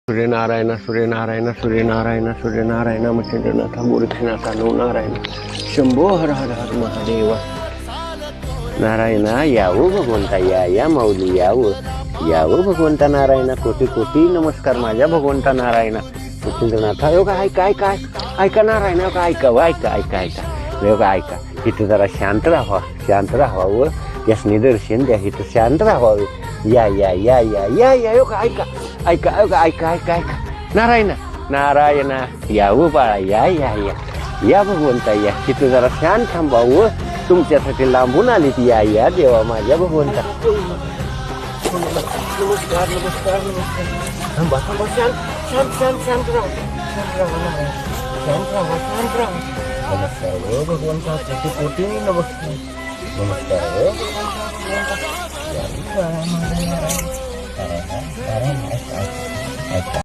Suryanarayan Suryanarayan Suryanarayan Suryanarayan मच्छिंद्रनाथा गोरक्षनाथा no Narayan Shambho हर हर हर महादेव नारायण यावं भगवंता या माऊली यावं भगवंता नारायण कोटी कोटी नमस्कार माझ्या भगवंता नारायण मच्छिंद्रनाथा योगा ऐका नारायण योगा ऐका योगा ऐका इथं जरा शांत राहावा व यास निदर्शन द्या इथं शांत राहावे या योगा ऐका नारायण नारायण यावं बाळा या भगवंता या तिथं जरा शांत थांबावं तुमच्यासाठी लांबून आली ती या देवा माझ्या भगवंता नमस्कार थांबा शांत राहा नमस्कार हो भगवंता कोटी कोटी नमस्कार हो